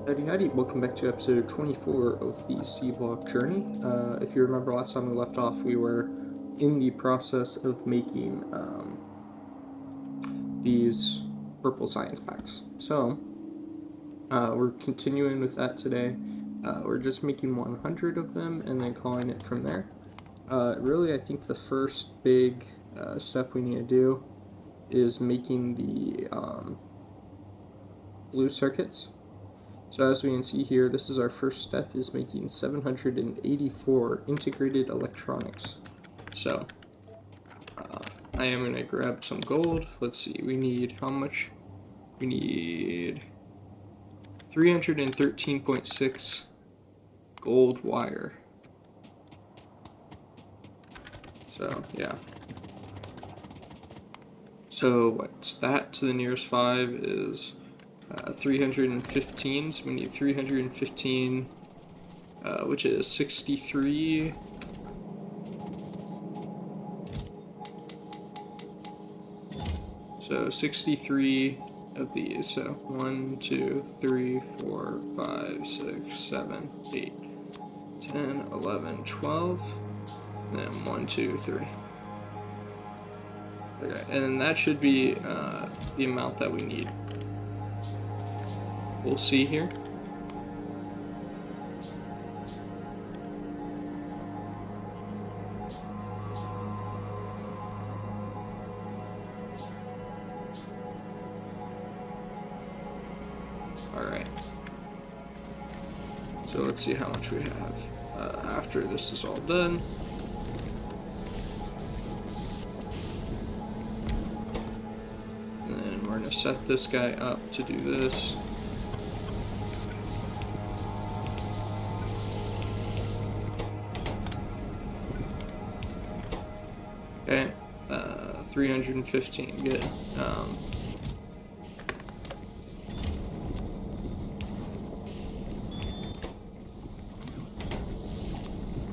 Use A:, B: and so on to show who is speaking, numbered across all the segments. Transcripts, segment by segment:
A: Howdy, howdy. Welcome back to episode 24 of the Seablock journey. If you remember last time we left off, we were in the process of making these purple science packs. So, we're continuing with that today. We're just making 100 of them and then calling it from there. Really, I think the first big step we need to do is making the blue circuits. So as we can see here, this is our first step, is making 784 integrated electronics. So I am going to grab some gold. Let's see, we need how much? We need 313.6 gold wire. So yeah. So what's that to the nearest 5 is 315, so we need 315, which is 63. So 63 of these. So 1, 2, 3, 4, 5, 6, 7, 8, 10, 11, 12, and then 1, 2, 3. Okay, and that should be the amount that we need. We'll see here. Alright. So let's see how much we have after this is all done. And then we're going to set this guy up to do this. Okay, 315, good.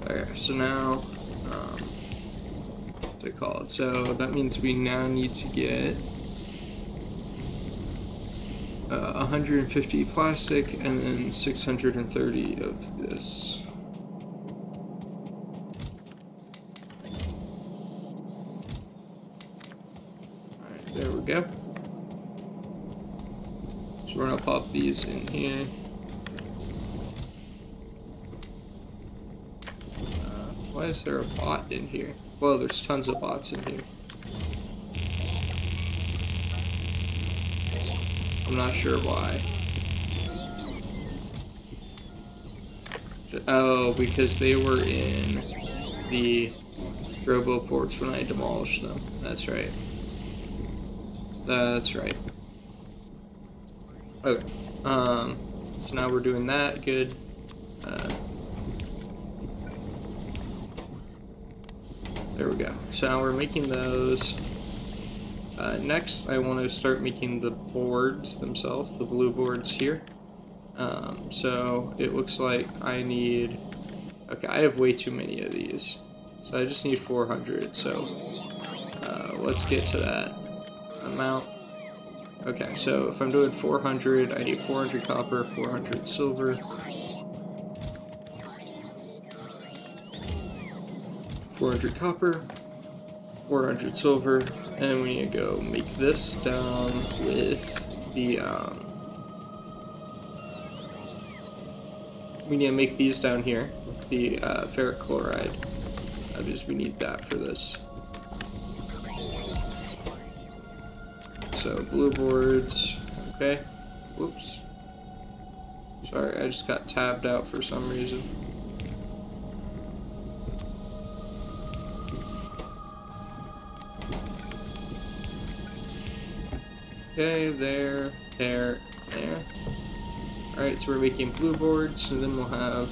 A: Okay, so now, what's it called? So that means we now need to get 150 plastic and then 630 of this. There we go. So we're gonna pop these in here. Why is there a bot in here? Well, there's tons of bots in here. I'm not sure why. Oh, because they were in the robo ports when I demolished them. That's right. That's right. Okay. So now we're doing that. Good. There we go. So now we're making those. Next, I want to start making the boards themselves, the blue boards here. So it looks like I need... Okay, I have way too many of these. So I just need 400, so let's get to that amount. Okay, so if I'm doing 400, I need 400 copper, 400 silver, 400 copper, 400 silver, and we need to go make this down with the, we need to make these down here with the ferric chloride, because we need that for this. So blue boards, okay, whoops, sorry, I just got tabbed out for some reason. Okay, there. Alright, so we're making blue boards, and then we'll have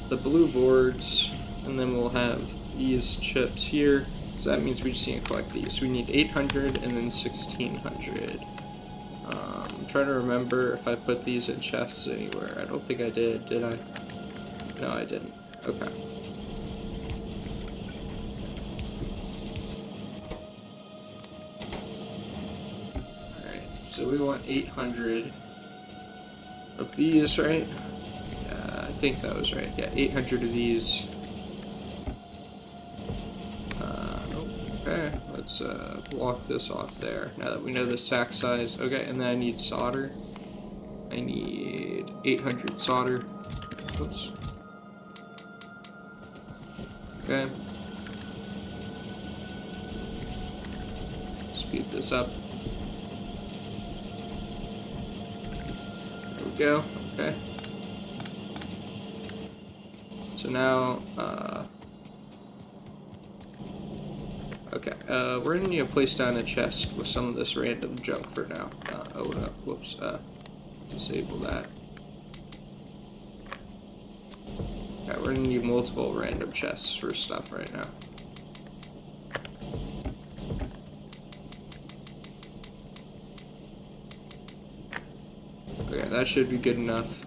A: the blue boards, and then we'll have these chips here. So that means we just need to collect these. We need 800 and then 1600. I'm trying to remember if I put these in chests anywhere. I don't think I did I? No, I didn't. Okay. So we want 800 of these, right? I think that was right. Yeah, 800 of these. Okay, let's block this off there. Now that we know the stack size. Okay, and then I need solder. I need 800 solder. Oops. Okay. Speed this up. There we go. Okay. So now, okay, we're gonna need to place down a chest with some of this random junk for now. Oh no, whoops, disable that. Okay, we're gonna need multiple random chests for stuff right now. Okay, that should be good enough.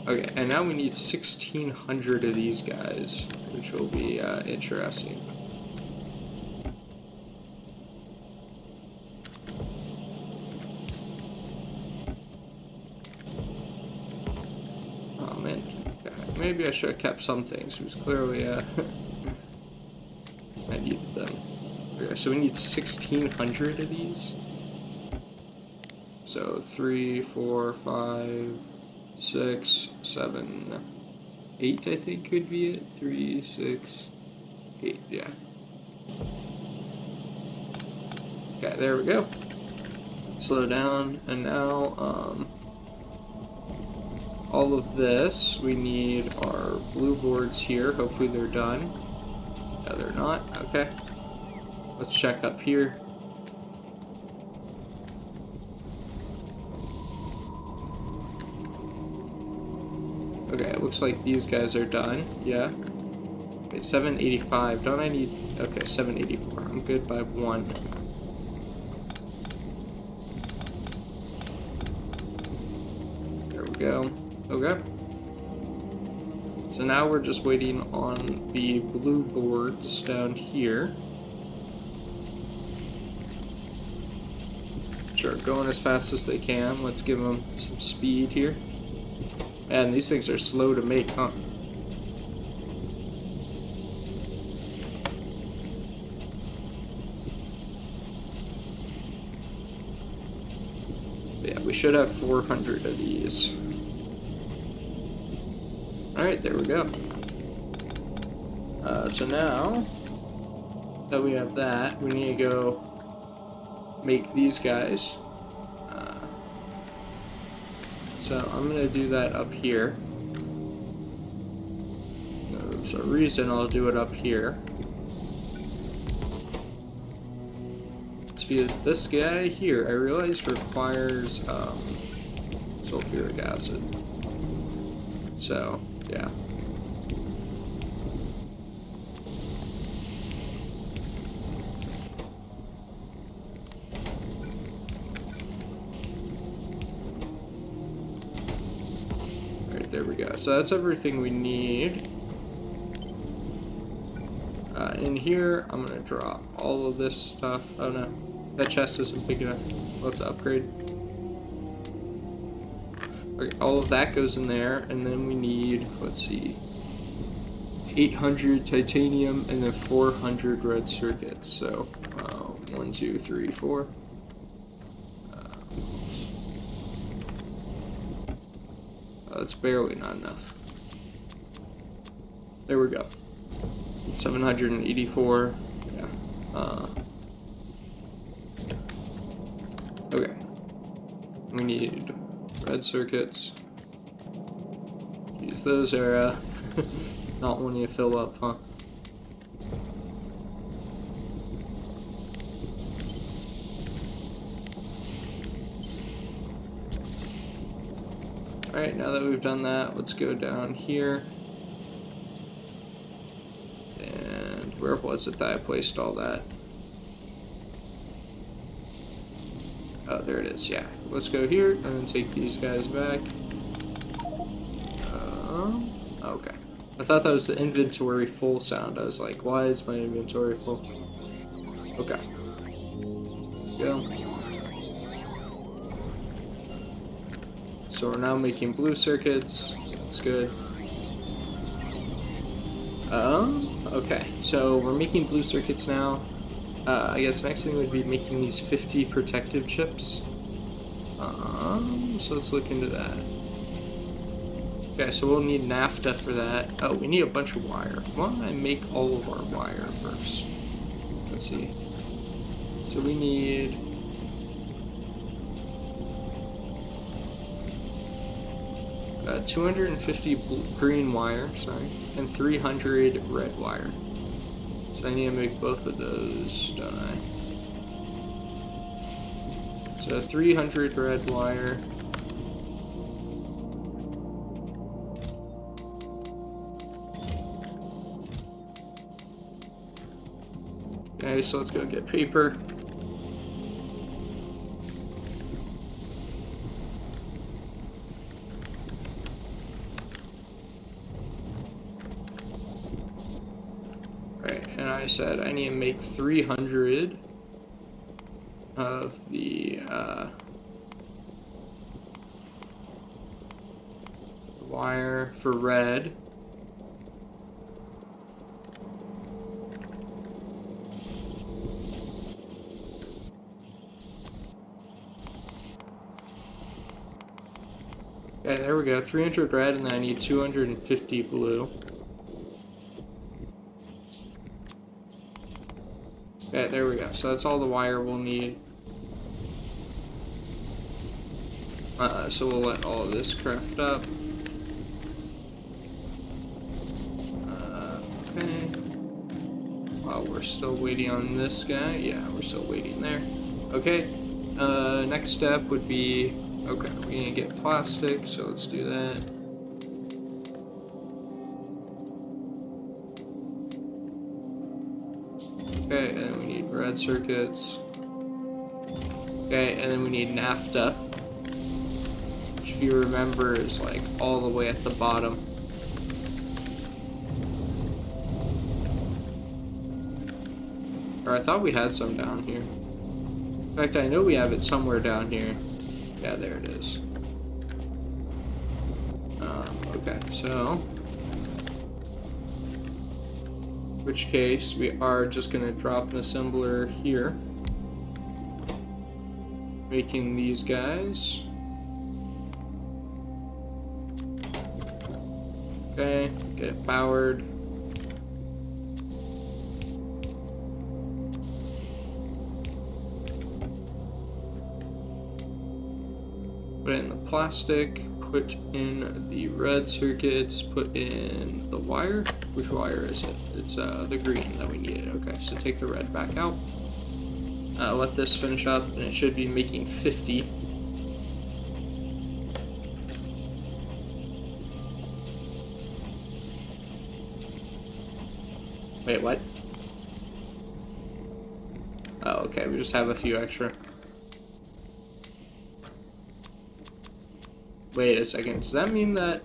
A: Okay, and now we need 1,600 of these guys, which will be interesting. Oh man, okay. Maybe I should have kept some things, because clearly I needed them. Okay, so we need 1,600 of these. So 3, 4, 5, 6, 7, 8, I think could be it. 3, 6, 8, yeah. Okay, there we go. Slow down, and now, all of this, we need our blue boards here. Hopefully they're done. No, they're not. Okay. Let's check up here. Okay, it looks like these guys are done. Yeah. Okay, 785. Don't I need... Okay, 784. I'm good by 1. There we go. Okay. So now we're just waiting on the blue boards down here. Sure, going as fast as they can. Let's give them some speed here. Man, these things are slow to make, huh? Yeah, we should have 400 of these. Alright, there we go. So now that we have that, we need to go make these guys. So I'm going to do that up here. There's a reason I'll do it up here. It's because this guy here, I realize, requires sulfuric acid. So, yeah. Alright, there we go. So that's everything we need. In here, I'm going to drop all of this stuff. Oh no, that chest isn't big enough. Let's upgrade. Okay, all of that goes in there, and then we need, let's see, 800 titanium and then 400 red circuits. So, 1, 2, 3, 4. That's barely not enough. There we go. 784. Yeah. Okay. We need red circuits. Jeez, those are not wanting to fill up, huh? Alright, now that we've done that, let's go down here. And where was it that I placed all that? Oh, there it is, yeah. Let's go here and then take these guys back. Okay. I thought that was the inventory full sound. I was like, why is my inventory full? Okay. Go. So we're now making blue circuits. That's good. Okay, so we're making blue circuits now. I guess next thing would be making these 50 protective chips. So let's look into that. Okay, so we'll need naphtha for that. Oh, we need a bunch of wire. Why don't I make all of our wire first? Let's see. So we need... 250 green wire, sorry, and 300 red wire. So I need to make both of those, don't I? So 300 red wire. Okay, so let's go get paper. Right, and I said I need to make 300 of the wire for red. Okay, there we go. 300 red, and then I need 250 blue. Okay, there we go. So that's all the wire we'll need. So we'll let all of this craft up. Okay. While we're still waiting on this guy. Yeah, we're still waiting there. Okay. Next step would be... Okay, we need to get plastic, so let's do that. Okay, and then we need red circuits. Okay, and then we need naphtha, which if you remember is like all the way at the bottom. Or I thought we had some down here. In fact, I know we have it somewhere down here. Yeah, there it is. Okay, so... in which case, we are just going to drop an assembler here. Making these guys. Okay, get it powered. Put in the plastic, put in the red circuits, put in the wire. Which wire is it? It's the green that we needed. Okay, so take the red back out. Let this finish up, and it should be making 50. Wait, what? Oh, okay, we just have a few extra. Wait a second, does that mean that...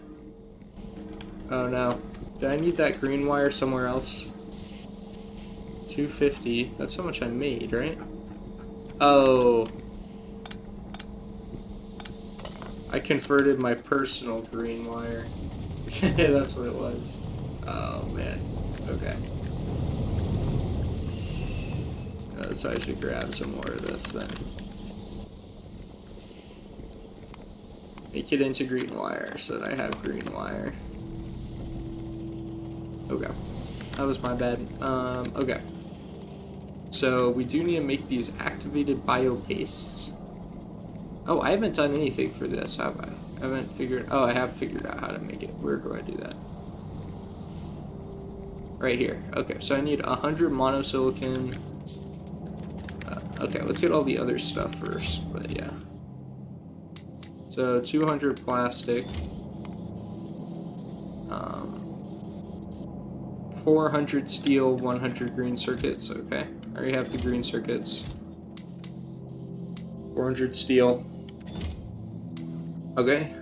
A: Oh no. Did I need that green wire somewhere else? 250, that's how much I made, right? Oh. I converted my personal green wire. That's what it was. Oh man, okay. So I should grab some more of this then. Make it into green wire so that I have green wire. Okay. That was my bad. Okay. So we do need to make these activated biopastes. Oh, I haven't done anything for this, have I? I haven't figured... Oh, I have figured out how to make it. Where do I do that? Right here. Okay, so I need 100 monosilicon. Okay, let's get all the other stuff first, but yeah. So 200 plastic, 400 steel, 100 green circuits. Okay, I already have the green circuits. 400 steel. Okay.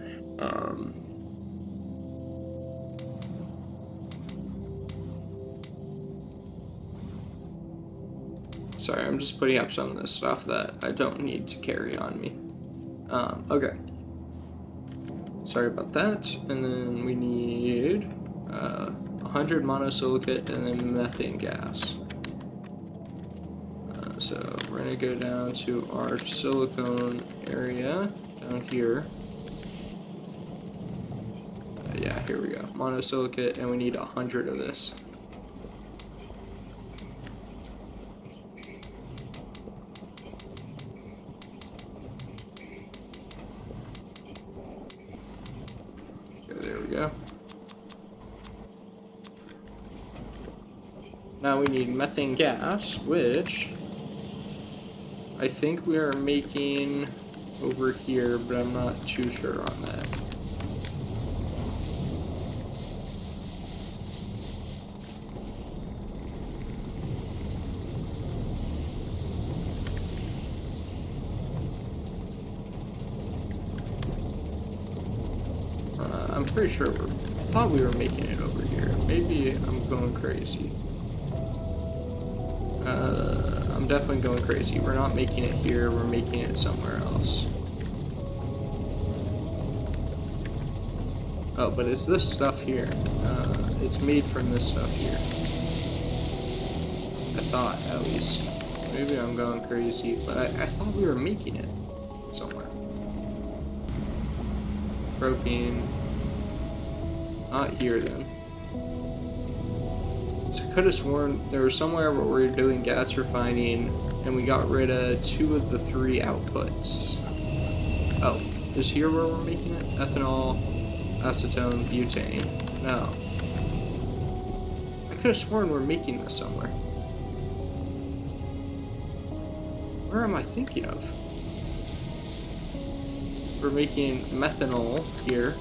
A: Sorry, I'm just putting up some of this stuff that I don't need to carry on me. Okay. Sorry about that. And then we need 100 monosilicate and then methane gas. So we're going to go down to our silicone area down here. Yeah, here we go. Monosilicate, and we need 100 of this. Okay, there we go. Now we need methane gas, which I think we are making over here, but I'm not too sure on that. I'm pretty sure I thought we were making it over here. Maybe I'm going crazy. I'm definitely going crazy. We're not making it here, we're making it somewhere else. Oh, but it's this stuff here. It's made from this stuff here. I thought, at least. Maybe I'm going crazy, but I thought we were making it somewhere. Propane. Not here then. So I could have sworn there was somewhere where we were doing gas refining and we got rid of 2 of the 3 outputs. Oh, is here where we're making it? Ethanol, acetone, butane. No. I could have sworn we're making this somewhere. Where am I thinking of? We're making methanol here.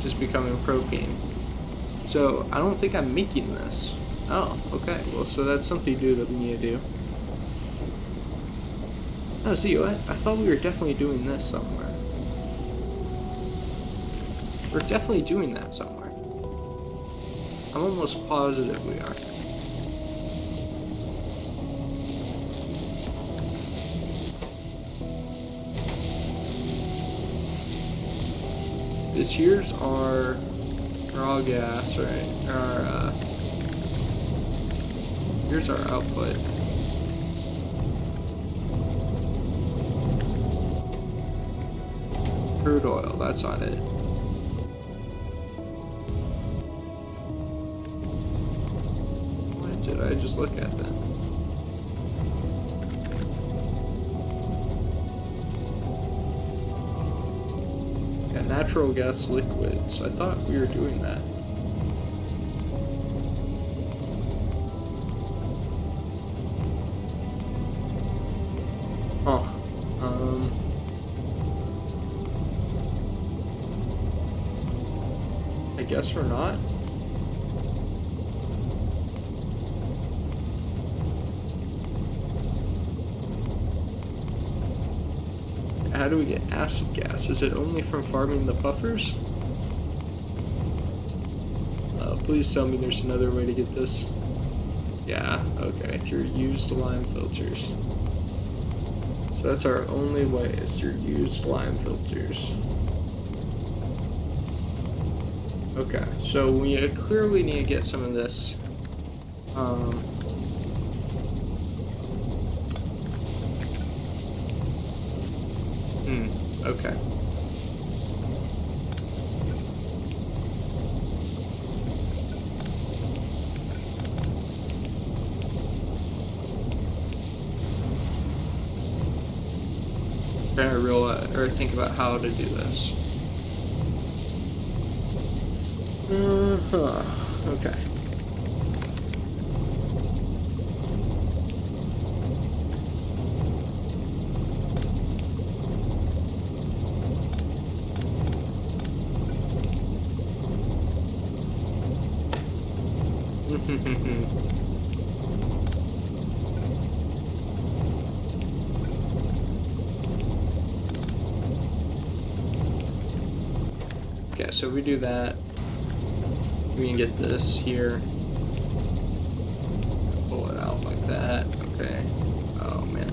A: Just becoming propane. So I don't think I'm making this. Oh, okay. Well, so that's something new that we need to do. Oh, see what? I thought we were definitely doing this somewhere. We're definitely doing that somewhere. I'm almost positive we are. This here's our raw gas, right? Our here's our output. Crude oil, that's on it. What did I just look at then? Natural gas liquids. I thought we were doing that. Huh. I guess we're not. How do we get acid gas? Is it only from farming the puffers? Please tell me there's another way to get this. Yeah, okay, through used lime filters. So that's our only way, is through used lime filters. Okay, so we clearly need to get some of this. Okay. Trying to realize or think about how to do this. Okay. Okay, so we do that. We can get this here. Pull it out like that. Okay. Oh man.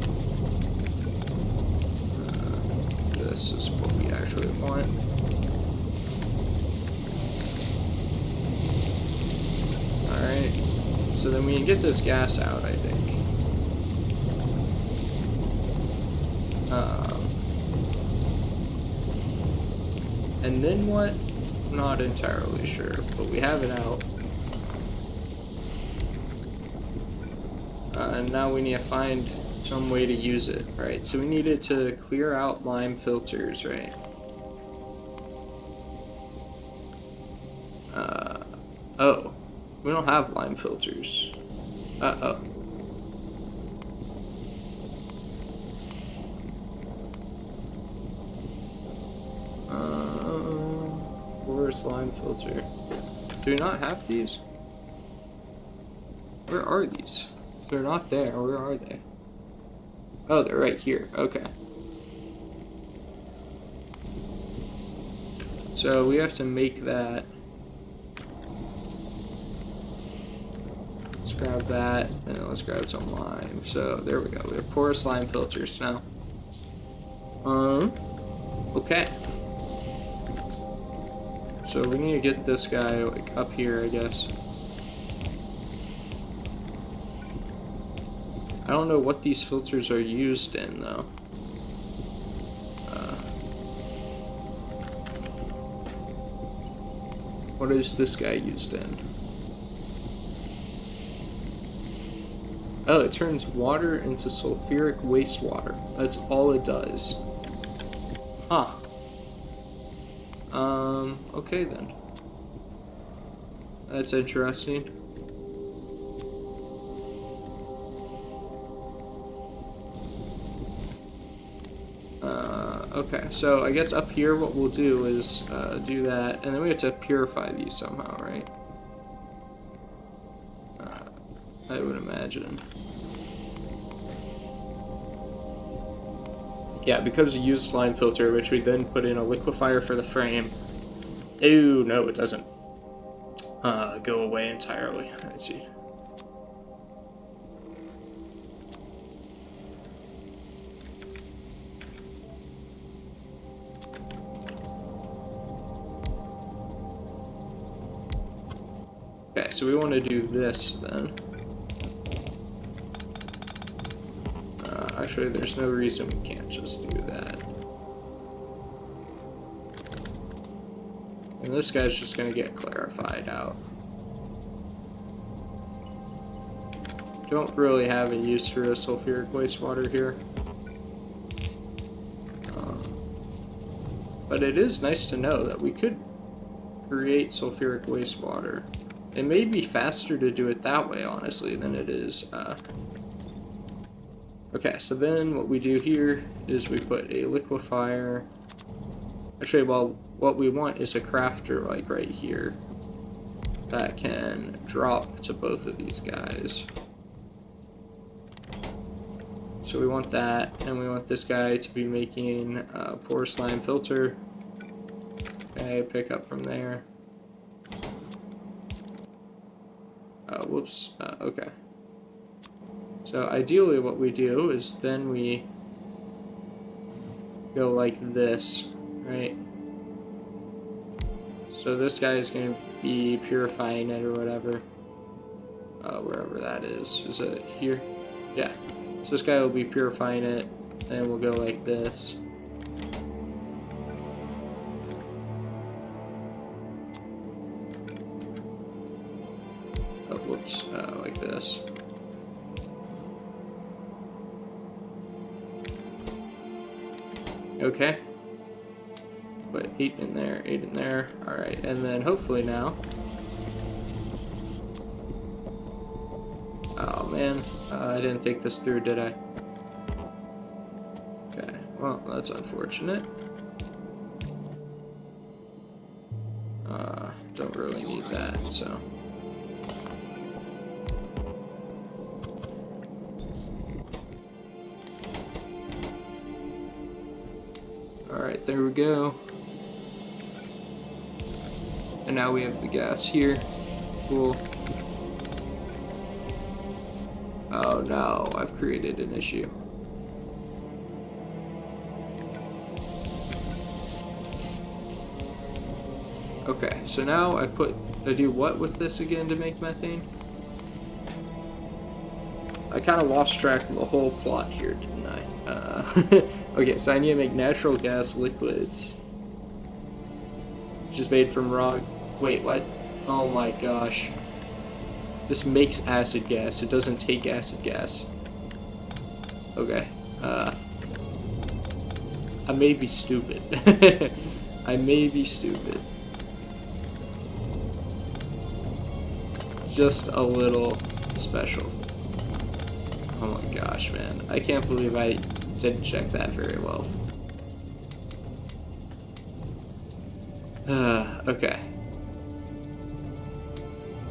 A: want. Alright, so then we can get this gas out, I think. And then what? Not entirely sure, but we have it out. And now we need to find some way to use it, right? So we needed to clear out lime filters, right? Oh, we don't have lime filters. Uh-oh. Where's lime filter? Do we not have these? Where are these? They're not there. Where are they? Oh, they're right here. Okay. So we have to make that. Let's grab that, and then let's grab some lime. So there we go. We have porous lime filters now. Okay. So we need to get this guy like up here, I guess. I don't know what these filters are used in, though. What is this guy used in? Oh, it turns water into sulfuric wastewater. That's all it does. Huh. Okay then. That's interesting. Okay, so I guess up here what we'll do is do that, and then we have to purify these somehow, right? I would imagine. Yeah, because we used lime filter, which we then put in a liquefier for the frame. Oh, no, it doesn't go away entirely. Let's see. Okay, so we want to do this then. Actually, there's no reason we can't just do that. And this guy's just going to get clarified out. Don't really have a use for a sulfuric wastewater here. But it is nice to know that we could create sulfuric wastewater. It may be faster to do it that way, honestly, than it is. Okay, so then what we do here is we put a liquefier. Actually, well, what we want is a crafter, like right here, that can drop to both of these guys. So we want that, and we want this guy to be making a porous lime filter. Okay, pick up from there. Whoops, okay. So ideally what we do is then we go like this, right? So this guy is going to be purifying it or whatever. Wherever that is. Is it here? Yeah. So this guy will be purifying it, and we'll go like this. Oh, whoops. Like this. Okay. Put 8 in there, 8 in there. Alright, and then hopefully now. Oh man, I didn't think this through, did I? Okay, well, that's unfortunate. Don't really need that, so. Alright, there we go. And now we have the gas here. Cool. Oh no, I've created an issue. Okay, so now I do what with this again to make methane? I kind of lost track of the whole plot here, didn't I? Okay, so I need to make natural gas liquids. Which is made from raw... Wait, what? Oh my gosh. This makes acid gas. It doesn't take acid gas. Okay. I may be stupid. I may be stupid. Just a little special. Oh my gosh, man. I can't believe I didn't check that very well. Okay.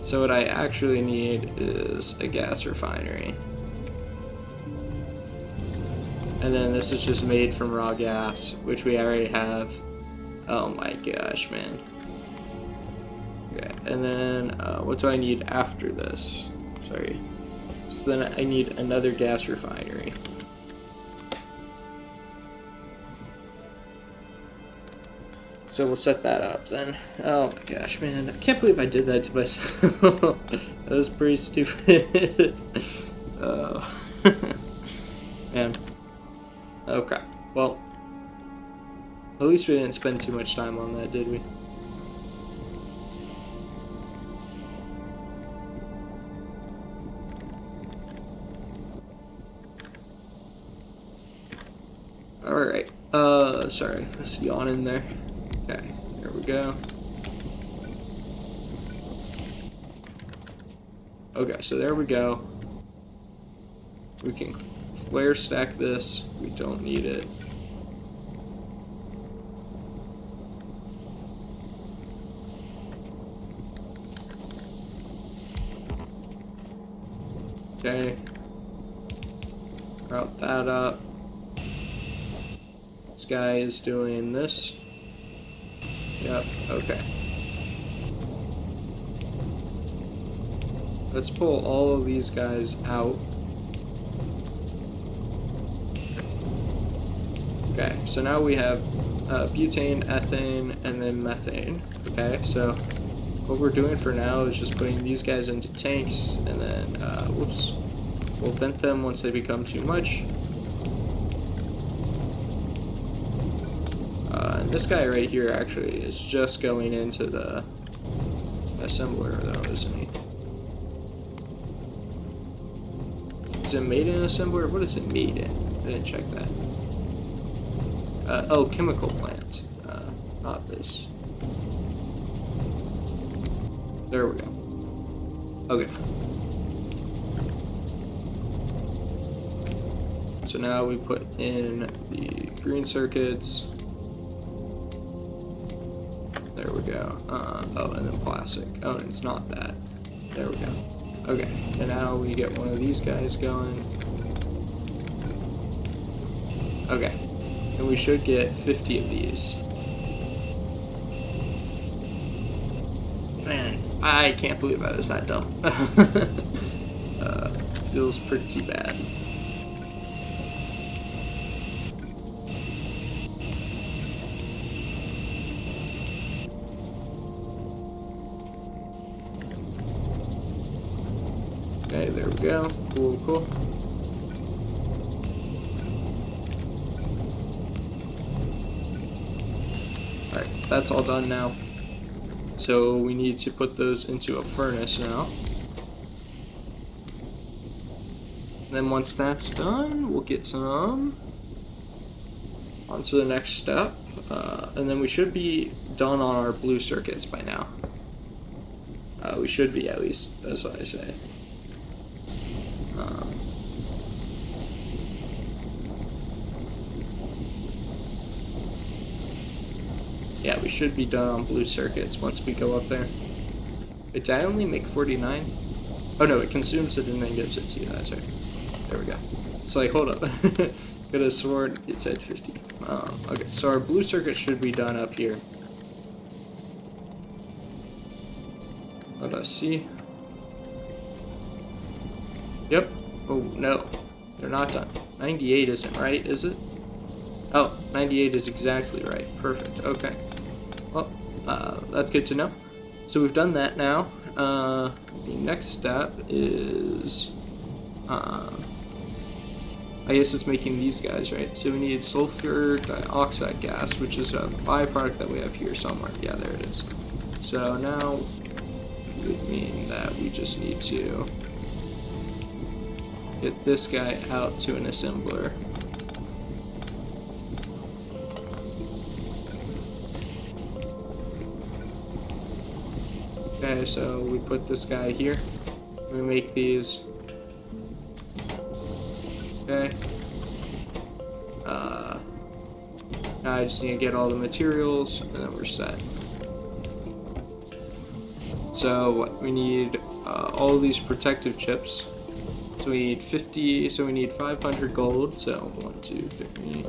A: So what I actually need is a gas refinery. And then this is just made from raw gas, which we already have. Oh my gosh, man. Okay, and then what do I need after this? Sorry. So then I need another gas refinery. So we'll set that up then. Oh my gosh, man. I can't believe I did that to myself. That was pretty stupid. Oh. Man. Okay. Well, at least we didn't spend too much time on that, did we? Alright. Sorry. Let's yawn in there. Okay, there we go. Okay, so there we go. We can flare stack this. We don't need it. Okay. Route that up. This guy is doing this. Yep, okay. Let's pull all of these guys out. Okay, so now we have butane, ethane, and then methane. Okay, so what we're doing for now is just putting these guys into tanks, and then, whoops, we'll vent them once they become too much. And this guy right here actually is just going into the assembler though, isn't he? Is it made in an assembler? What is it made in? I didn't check that. Oh, chemical plant. Not this. There we go. Okay. So now we put in the green circuits. There we go. Oh, and then plastic. Oh, and it's not that. There we go. Okay, and now we get one of these guys going. Okay, and we should get 50 of these. Man, I can't believe I was that dumb. Feels pretty bad. Okay, there we go. Cool, cool. Alright, that's all done now. So we need to put those into a furnace now. And then once that's done, we'll get some on to the next step. And then we should be done on our blue circuits by now. We should be, at least. That's what I say. Yeah, we should be done on blue circuits once we go up there. Wait, did I only make 49? Oh no, it consumes it and then gives it to you. That's right. There we go. It's like, hold up. Could have sworn it said 50. Okay, so our blue circuit should be done up here. Let us see. Yep. Oh, no. They're not done. 98 isn't right, is it? Oh, 98 is exactly right. Perfect. Okay. Well, That's good to know. So we've done that now. The next step is, I guess it's making these guys, right? So we need sulfur dioxide gas, which is a byproduct that we have here somewhere. Yeah, there it is. So now it would mean that we just need to get this guy out to an assembler. Okay, so we put this guy here. We make these. Okay. Now I just need to get all the materials, and then we're set. So we need all of these protective chips. So we need 50. So we need 500 gold. So 1, 2, 3.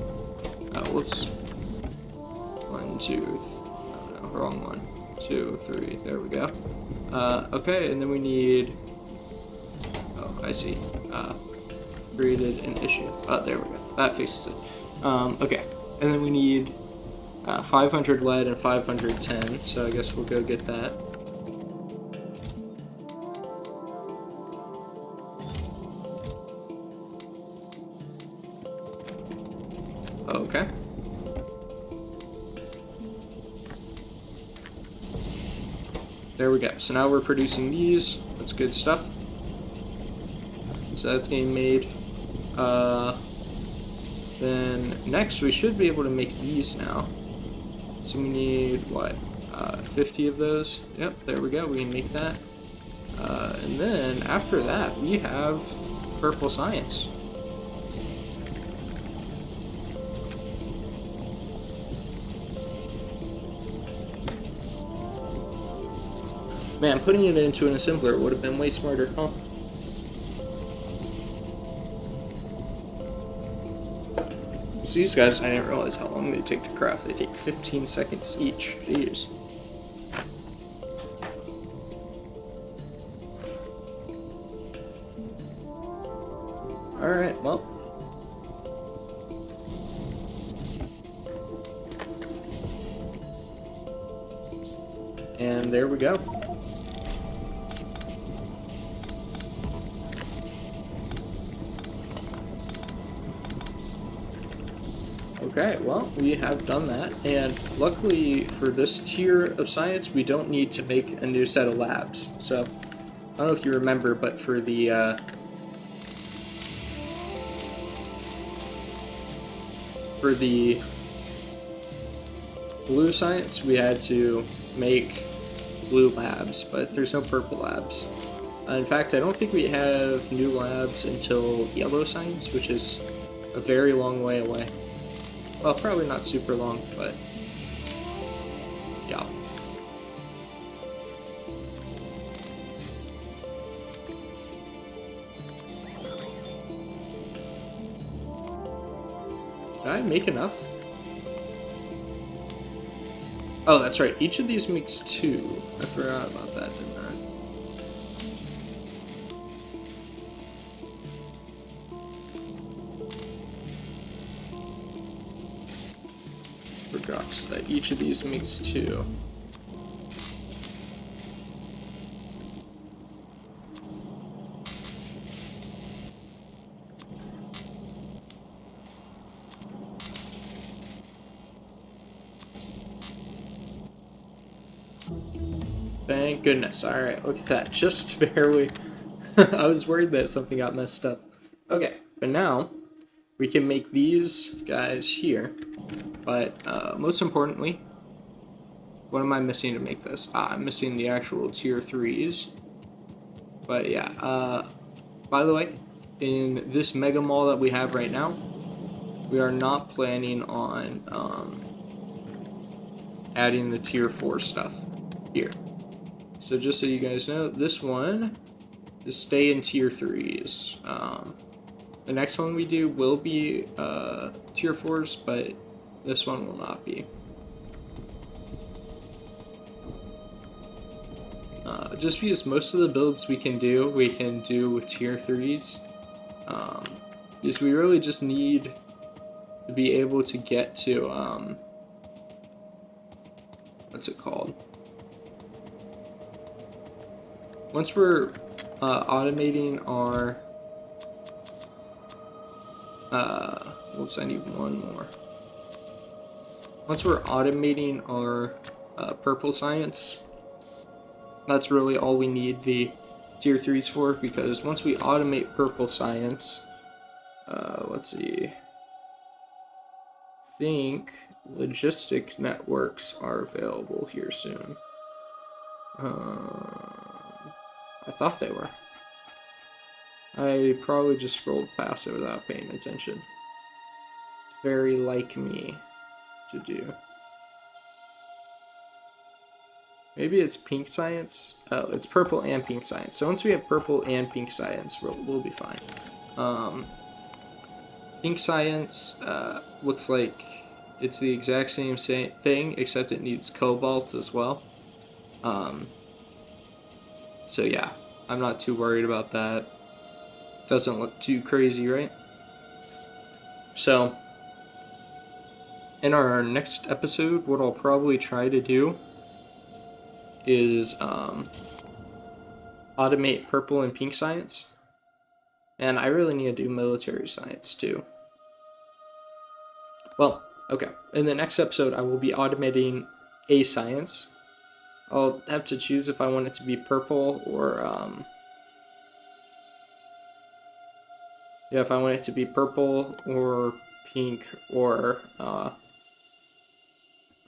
A: Whoops. 1, 2. Oh no, wrong one. 2, 3. There we go. Okay, and then we need. Oh, I see. Created an issue. Oh, there we go. That fixes it. Okay, and then we need 500 lead and 510. So I guess we'll go get that. Okay. There we go. So now we're producing these. That's good stuff. So that's getting made. Then next we should be able to make these now. So we need what? 50 of those. Yep, there we go. We can make that. And then after that we have purple science. Man, putting it into an assembler would have been way smarter, huh? So these guys, I didn't realize how long they take to craft. They take 15 seconds each. Jeez. Alright, well. And there we go. Okay, well, we have done that, and luckily for this tier of science, we don't need to make a new set of labs. So, I don't know if you remember, but for the blue science, we had to make blue labs, but there's no purple labs. In fact, I don't think we have new labs until yellow science, which is a very long way away. Well, probably not super long, but yeah. Did I make enough? Oh, that's right. Each of these makes 2. I forgot about that, didn't I? Forgot that each of these makes 2. Thank goodness. Alright, look at that. Just barely. I was worried that something got messed up. Okay, but now we can make these guys here. But most importantly, what am I missing to make this? I'm missing the actual tier 3s. But yeah, by the way, in this mega mall that we have right now, we are not planning on adding the tier 4 stuff here. So just so you guys know, this one is stay in tier 3s. The next one we do will be tier 4s, but this one will not be. Just because most of the builds we can do with tier 3s. Because we really just need to be able to get to, what's it called? Once we're automating our whoops, I need one more. Once we're automating our purple science, that's really all we need the tier 3s for, because once we automate purple science, let's see, I think logistic networks are available here soon. I thought they were. I probably just scrolled past it without paying attention. It's very like me to do. Maybe it's pink science? Oh, it's purple and pink science. So once we have purple and pink science, we'll be fine. Pink science looks like it's the exact same thing, except it needs cobalt as well. So yeah, I'm not too worried about that. Doesn't look too crazy, right? So, in our next episode, what I'll probably try to do is automate purple and pink science. And I really need to do military science too. Well, okay. In the next episode, I will be automating A science. I'll have to choose if I want it to be purple or if I want it to be purple or pink or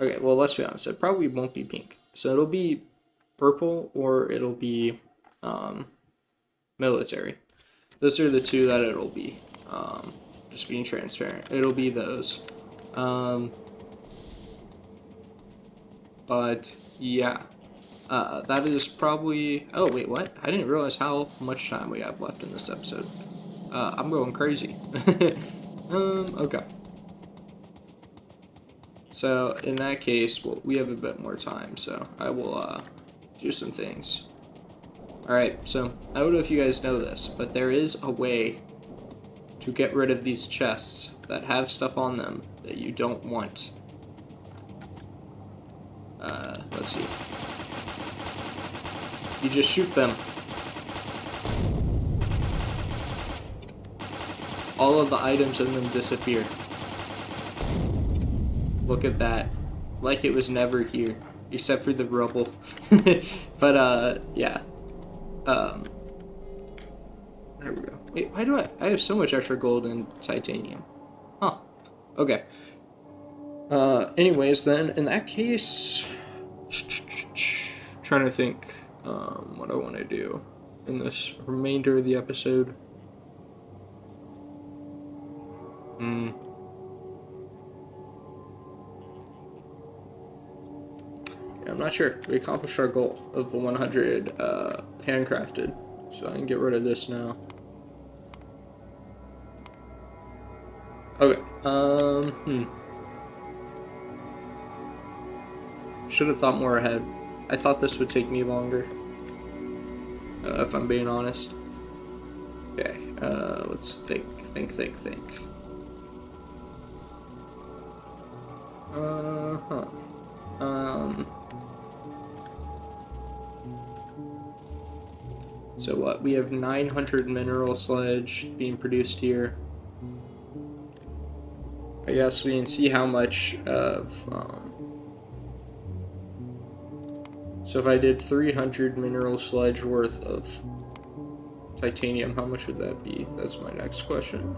A: okay, well, let's be honest. It probably won't be pink. So it'll be purple or it'll be military. Those are the two that it'll be. Just being transparent. It'll be those. But yeah. That is probably... Oh, wait, what? I didn't realize how much time we have left in this episode. I'm going crazy. Okay. So, in that case, well, we have a bit more time, so I will, do some things. Alright, so, I don't know if you guys know this, but there is a way to get rid of these chests that have stuff on them that you don't want. Let's see. You just shoot them. All of the items in them disappear. Look at that. Like it was never here. Except for the rubble. But, yeah. There we go. Wait, why do I have so much extra gold and titanium? Huh. Okay. Anyways, then, in that case... Trying to think, what I want to do in this remainder of the episode. Yeah, I'm not sure. We accomplished our goal of the 100 handcrafted, so I can get rid of this now. Okay. Should have thought more ahead. I thought this would take me longer. If I'm being honest. Okay. Let's think. So what? We have 900 mineral sludge being produced here. I guess we can see how much of, so if I did 300 mineral sludge worth of titanium, how much would that be? That's my next question.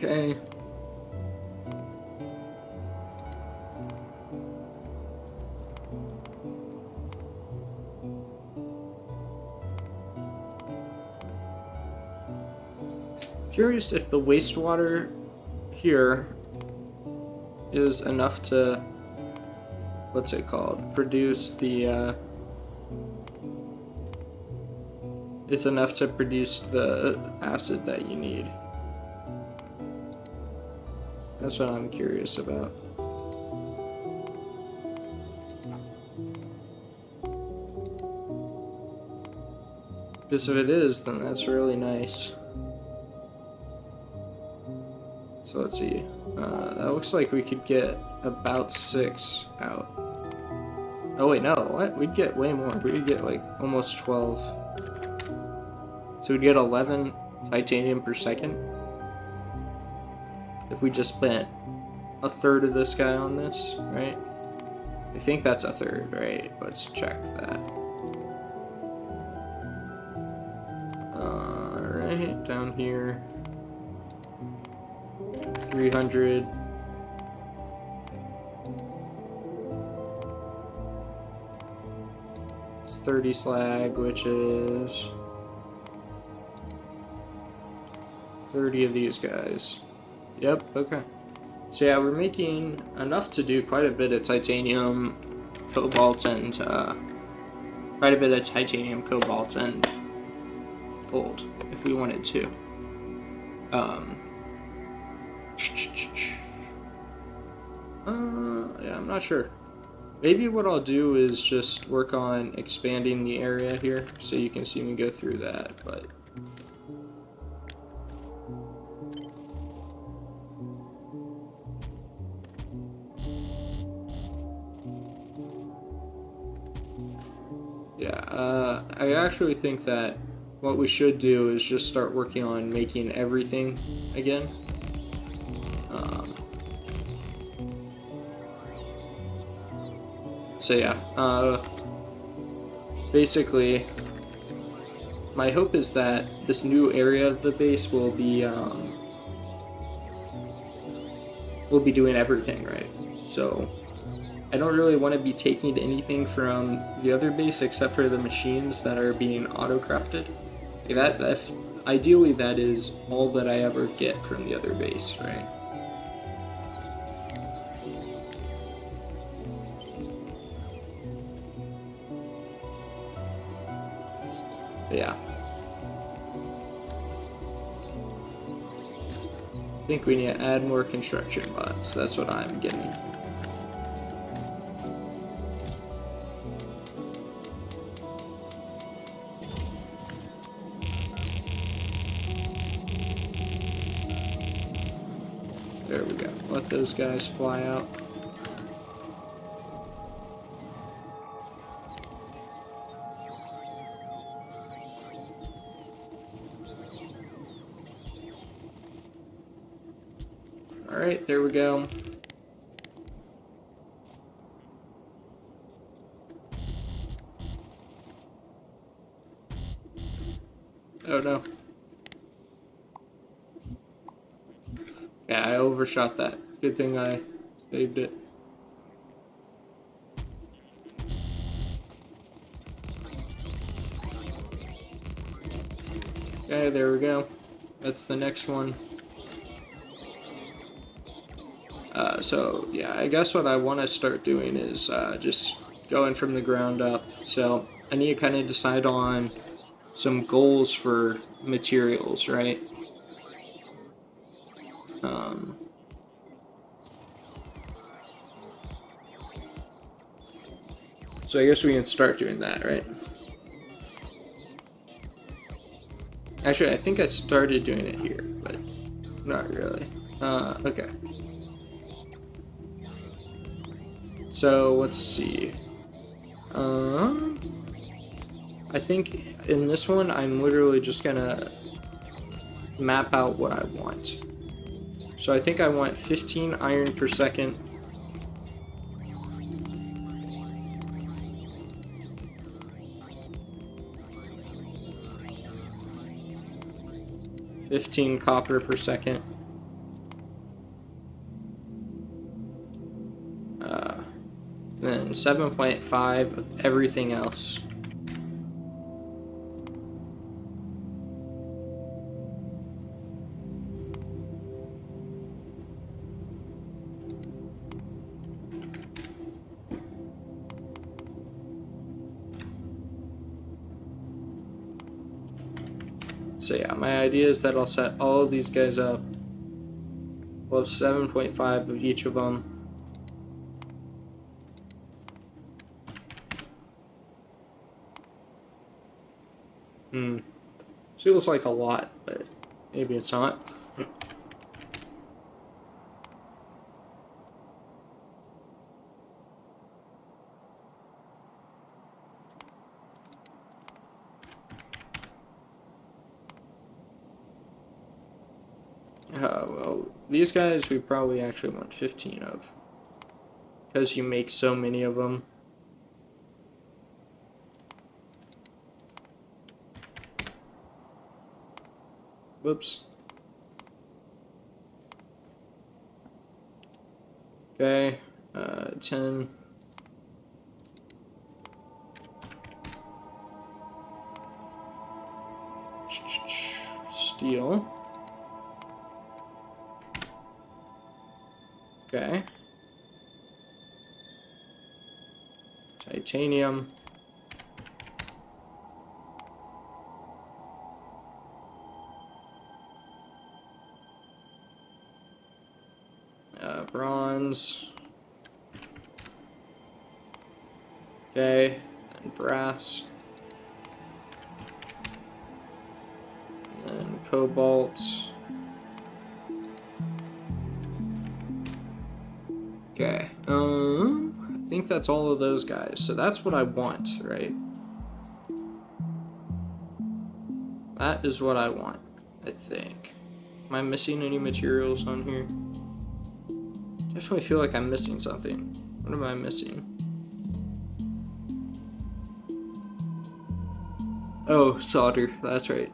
A: Okay. Curious if the wastewater here is enough to, what's it called, produce the, it's enough to produce the acid that you need. That's what I'm curious about. Because if it is, then that's really nice. So let's see. That looks like we could get about 6 out. Oh wait, no, what? We'd get way more. We'd get like almost 12. So we'd get 11 titanium per second. If we just spent a third of this guy on this, right? I think that's a third, right? Let's check that. Alright, down here. 300. It's 30 slag, which is 30 of these guys. Yep, okay. So yeah, we're making enough to do quite a bit of titanium, cobalt, and gold if we wanted to. Yeah, I'm not sure. Maybe what I'll do is just work on expanding the area here so you can see me go through that, but yeah, I actually think that what we should do is just start working on making everything again. So yeah, basically, my hope is that this new area of the base will be doing everything right. So I don't really want to be taking anything from the other base except for the machines that are being auto-crafted. Like that, ideally, that is all that I ever get from the other base, right? But yeah. I think we need to add more construction bots. That's what I'm getting. There we go. Let those guys fly out. Alright, there we go. Oh no. Yeah, I overshot that. Good thing I saved it. Okay, there we go. That's the next one. So yeah, I guess what I want to start doing is just going from the ground up. So I need to kind of decide on some goals for materials, right? So I guess we can start doing that, right? Actually, I think I started doing it here, but not really. Okay. So let's see. I think in this one, I'm literally just gonna map out what I want. So I think I want 15 iron per second. $15 copper per second. Then 7.5 of everything else. So yeah, my idea is that I'll set all of these guys up. We'll have 7.5 of each of them. Feels like a lot, but maybe it's not. Well, these guys we probably actually want 15 of. Because you make so many of them. Whoops. Okay, 10. Steel. Okay. Titanium. Bronze. Okay, and brass. And then cobalt. Okay, I think that's all of those guys. So that's what I want, right? That is what I want, I think. Am I missing any materials on here? Definitely feel like I'm missing something. What am I missing? Oh, solder. That's right.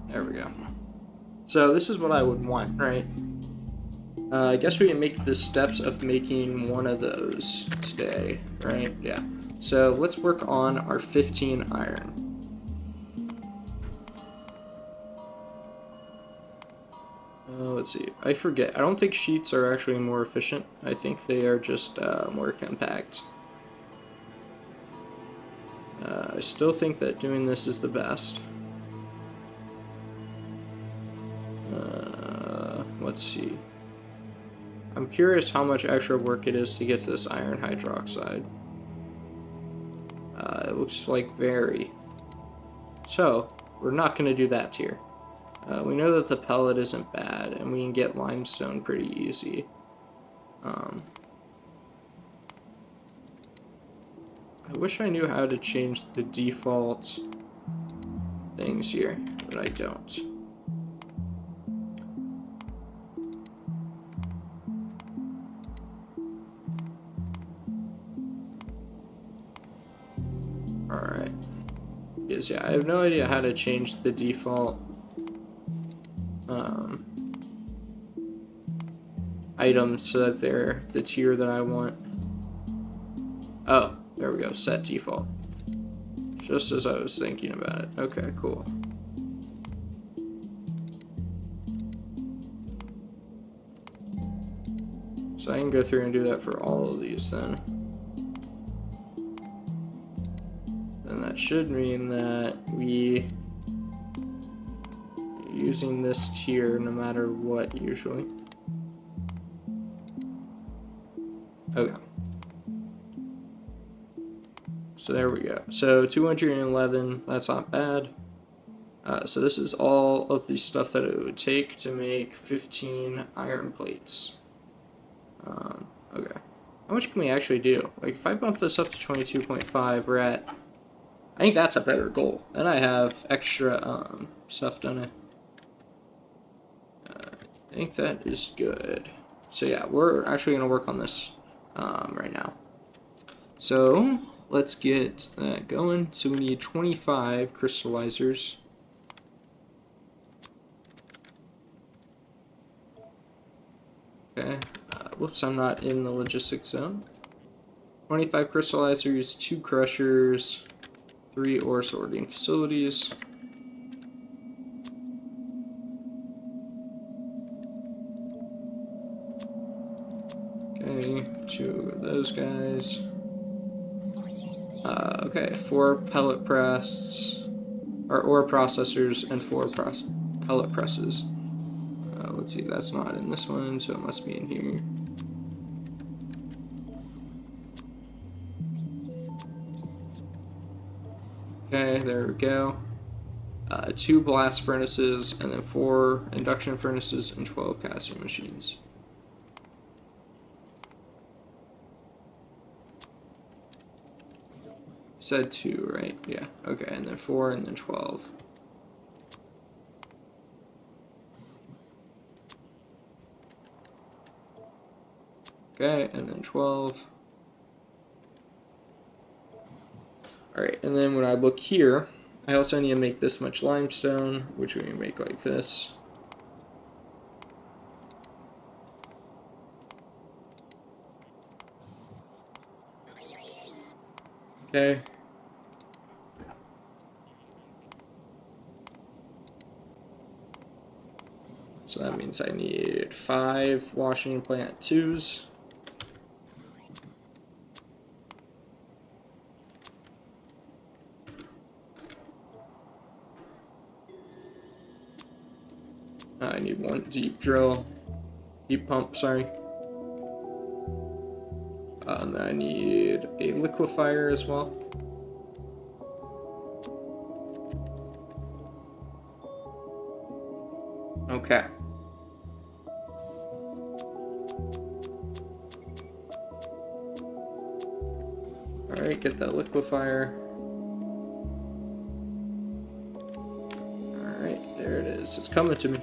A: There we go. So this is what I would want, right? I guess we can make the steps of making one of those today, right? Yeah. So let's work on our 15 iron. Let's see. I forget. I don't think sheets are actually more efficient. I think they are just more compact. I still think that doing this is the best. Let's see. I'm curious how much extra work it is to get to this iron hydroxide. It looks like very. So, we're not going to do that tier. We know that the pellet isn't bad, and we can get limestone pretty easy. I wish I knew how to change the default things here, but I don't. Alright. Yes, yeah, I have no idea how to change the default items so that they're the tier that I want. Oh, there we go, set default. Just as I was thinking about it. Okay, cool. So I can go through and do that for all of these then. Then that should mean that we are using this tier no matter what usually. Okay. So there we go. So 211, that's not bad. So this is all of the stuff that it would take to make 15 iron plates. Okay. How much can we actually do? Like, if I bump this up to 22.5, we're at... I think that's a better goal. And I have extra stuff, don't I? I think that is good. So yeah, we're actually going to work on this right now. So let's get that going. So we need 25 crystallizers. Okay. Whoops, I'm not in the logistics zone. 25 crystallizers, 2 crushers, 3 ore sorting facilities. Okay, 2 of those guys. Okay, 4 pellet press, or ore processors, and 4 pellet presses. let's see, that's not in this one, so it must be in here. Okay, there we go. 2 blast furnaces, and then 4 induction furnaces, and 12 casting machines. Said 2, right? Yeah, okay, and then 4, and then 12. Okay, and then 12. Alright, and then when I look here, I also need to make this much limestone, which we can make like this. Okay. So that means I need 5 washing plant 2s. I need 1 deep pump, sorry. And then I need a liquefier as well. Okay. Alright, get that liquefier. Alright, there it is. It's coming to me.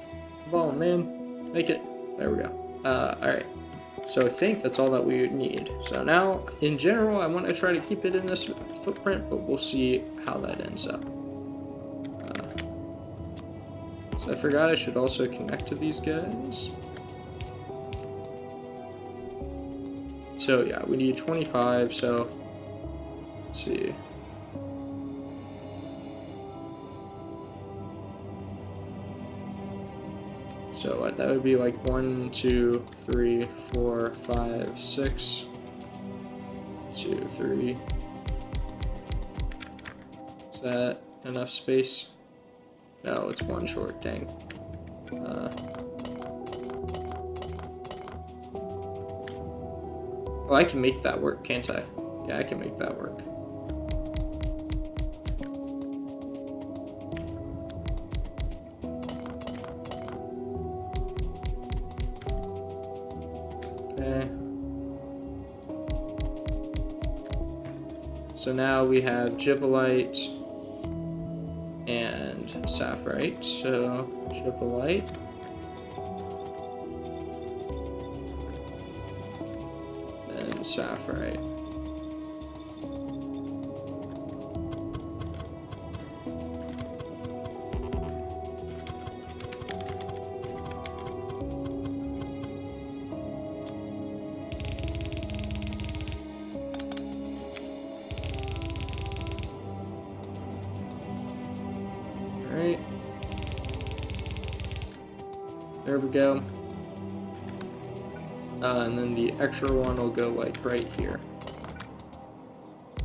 A: Come on, man. Make it. There we go. Alright. So I think that's all that we would need. So now, in general, I want to try to keep it in this footprint, but we'll see how that ends up. So I forgot I should also connect to these guys. So yeah, we need 25, so let's see. So that would be like 1, 2, 3, 4, 5, 6. 2, 3. Is that enough space? No, it's 1 short, dang. Oh, I can make that work, can't I? Yeah, I can make that work. Okay. So now we have Givelite and Sapphirite. So Givelite. And Sapphirite. Alright. There we go. And then the extra one will go like right here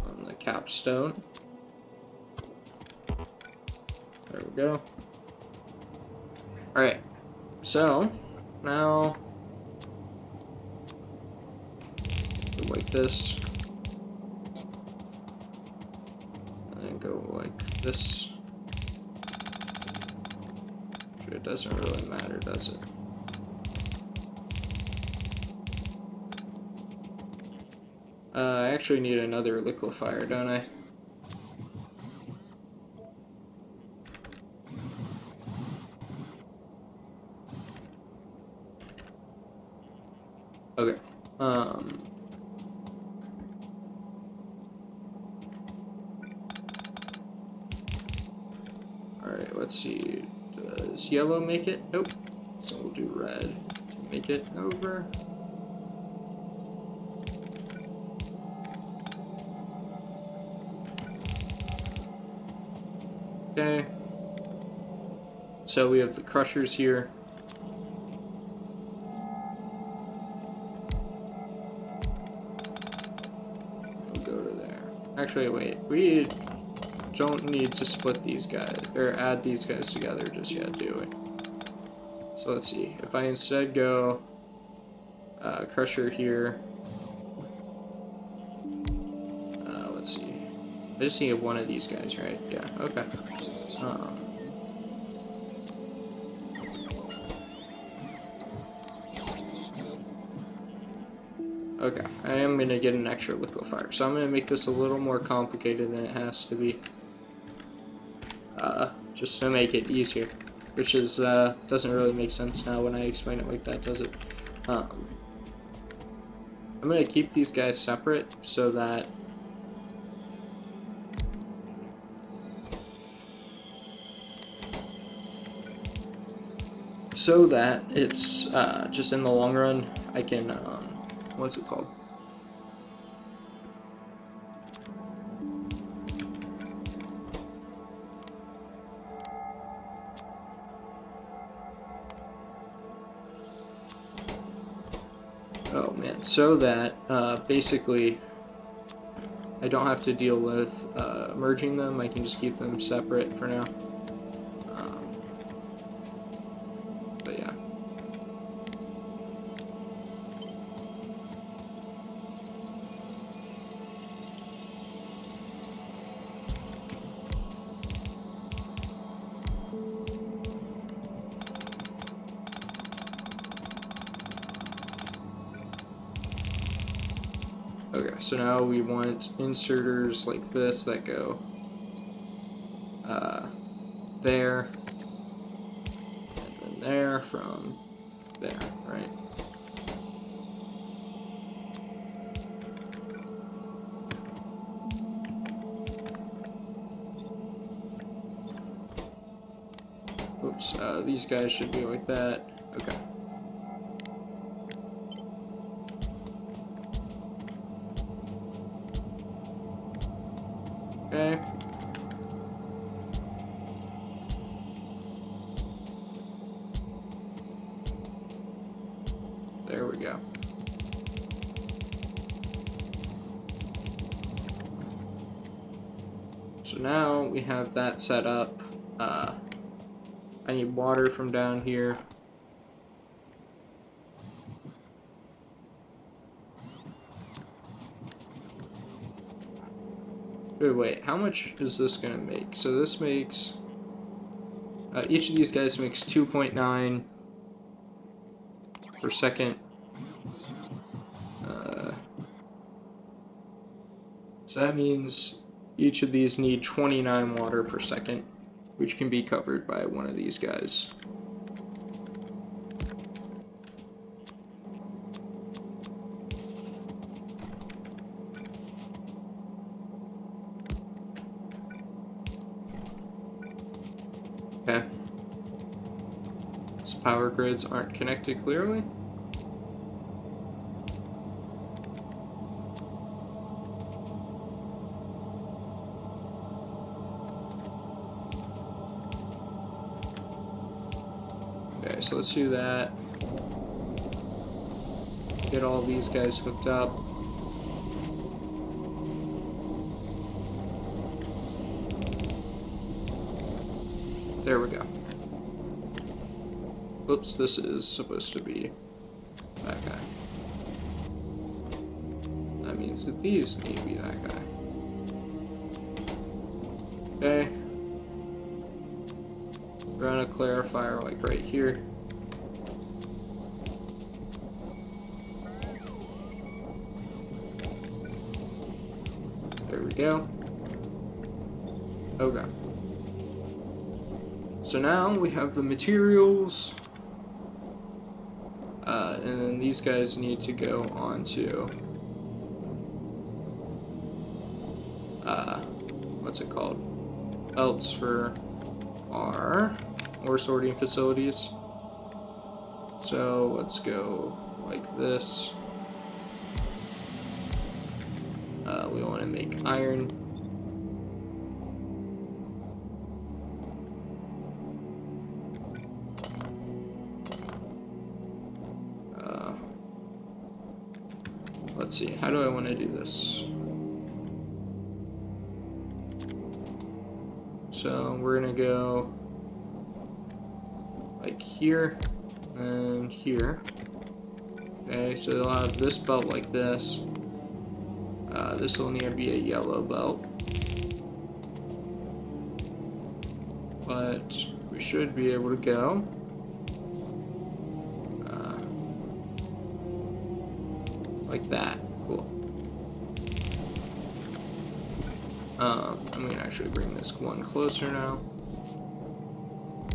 A: on the capstone. There we go. Alright, so now go like this, and then go like this. It doesn't really matter, does it? I actually need another liquefier, don't I? Okay. Alright, let's see. Does yellow make it? Nope. So we'll do red to make it over. Okay. So we have the crushers here. We'll go to there. Actually, wait. We don't need to split these guys, or add these guys together just yet, do we? So let's see. If I instead go crusher here, let's see. I just need one of these guys, right? Yeah. Okay. Okay, I am going to get an extra liquefier, so I'm going to make this a little more complicated than it has to be, just to make it easier, which is, doesn't really make sense now when I explain it like that, does it? I'm going to keep these guys separate so that it's, just in the long run, I can, what's it called? Oh man, so that, basically, I don't have to deal with, merging them, I can just keep them separate for now. But yeah. Okay, so now we want inserters like this that go there, and then there from there, right? Oops, these guys should be like that. Okay. Okay. There we go. So now we have that set up. I need water from down here. Wait, how much is this gonna make? So this makes, each of these guys makes 2.9 per second. So that means each of these need 29 water per second, which can be covered by one of these guys. Okay. These power grids aren't connected clearly. Okay, so let's do that. Get all these guys hooked up. There we go. Oops, this is supposed to be that guy. That means that these need to be that guy. Okay. Run a clarifier like right here. There we go. Okay. So now we have the materials. And then these guys need to go onto what's it called? Belts for our ore sorting facilities. So let's go like this. We want to make iron. Let's see, how do I want to do this? So we're gonna go like here. And here. Okay, so they'll have this belt like this. This will need to be a yellow belt. But we should be able to go. Like that. Cool. I'm going to actually bring this one closer now.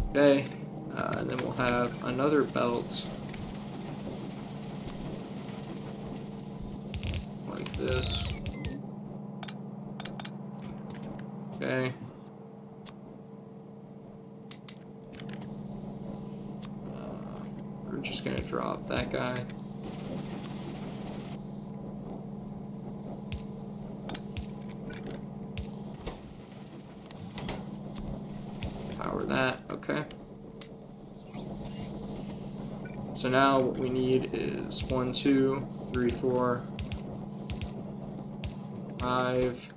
A: Okay. And then we'll have another belt. Like this. Okay. We're just gonna drop that guy. Power that, okay. So now what we need is 1, 2, 3, 4, 5.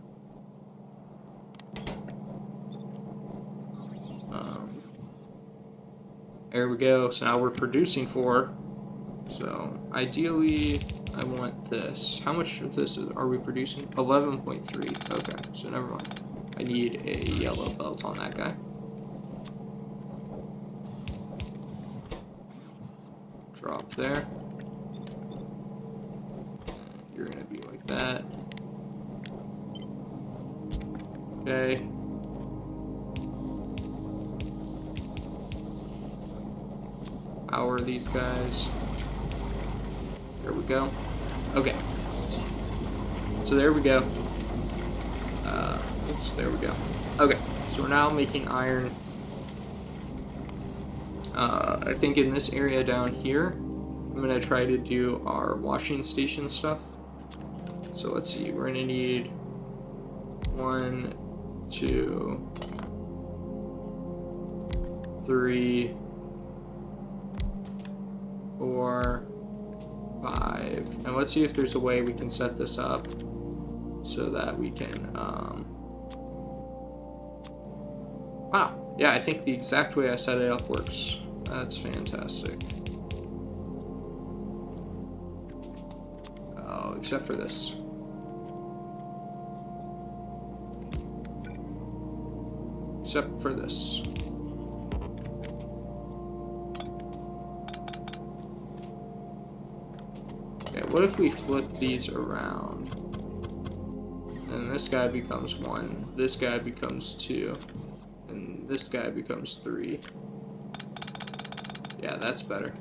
A: There we go. So now we're producing 4. So ideally, I want this. How much of this are we producing? 11.3. Okay, so never mind. I need a yellow belt on that guy. Drop there. You're gonna be like that. Okay. Power these guys. There we go. Okay. So there we go. Oops, there we go. Okay, so we're now making iron. I think in this area down here, I'm gonna try to do our washing station stuff. So let's see, we're gonna need 1, 2, 3, 4, 5, and let's see if there's a way we can set this up so that we can, wow, yeah, I think the exact way I set it up works. That's fantastic. Oh, except for this. Except for this. Okay, what if we flip these around? And this guy becomes 1, this guy becomes 2, and this guy becomes 3. Yeah, that's better.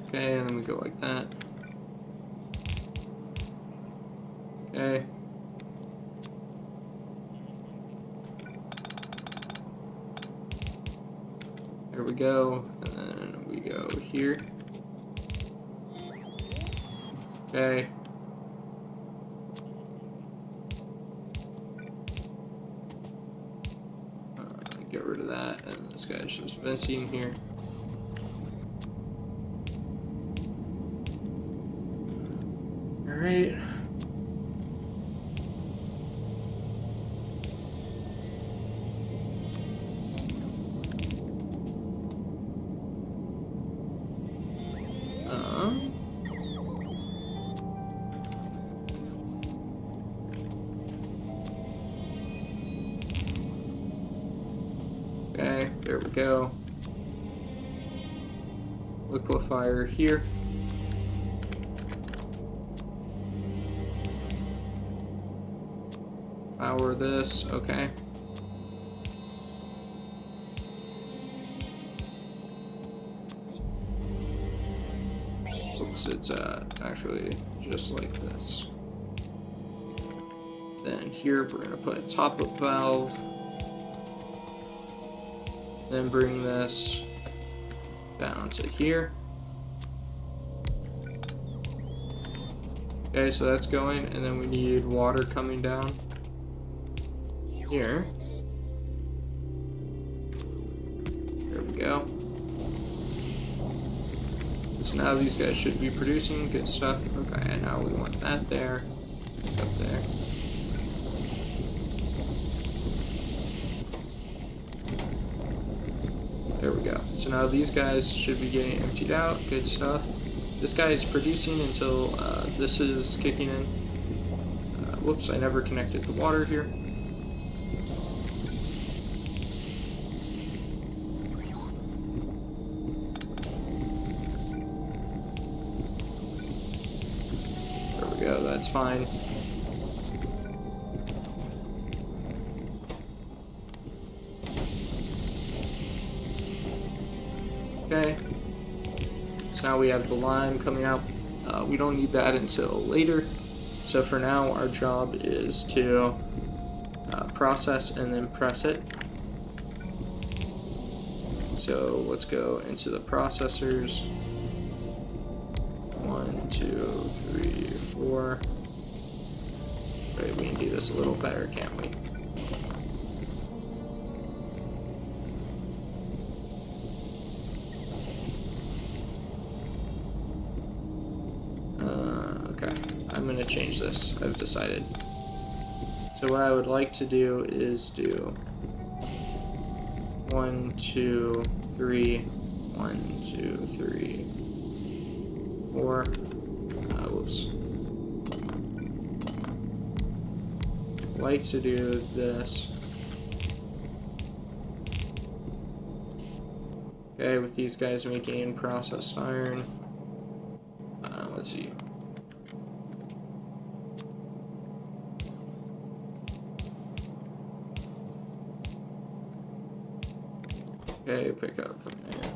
A: Okay, and then we go like that. Okay. There we go, and then we go here. Okay. Get rid of that, and this guy's just venting here. All right. Okay, there we go. Liquefier here. Power this, okay. Oops, it's actually just like this. Then here we're gonna put a top-up valve. Then bring this down to here. Okay, so that's going, and then we need water coming down here. There we go. Just So now these guys should be producing good stuff. Okay, and now we want that there, up there. There we go. So now these guys should be getting emptied out. Good stuff. This guy is producing until this is kicking in. Whoops, I never connected the water here. There we go, that's fine. Okay. So now we have the lime coming out. We don't need that until later. So for now, our job is to process and then press it. So let's go into the processors. 1, 2, 3, 4. Right, we can do this a little better, can't we? Okay, I'm gonna change this, I've decided. So what I would like to do is do 1, 2, 3, 1, 2, 3, 4. Whoops. Like to do this. Okay, with these guys making processed iron. Let's see. Okay, pick up from there.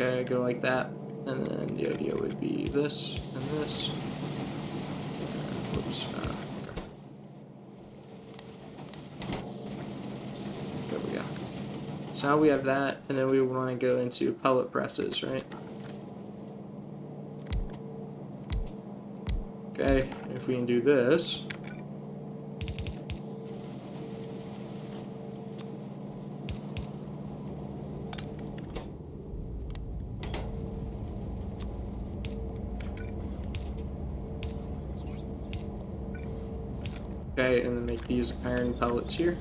A: Okay, go like that. And then the idea would be this and this. And, whoops. Okay. There we go. So now we have that, and then we want to go into pellet presses, right? Okay, if we can do this. Okay, and then make these iron pellets here.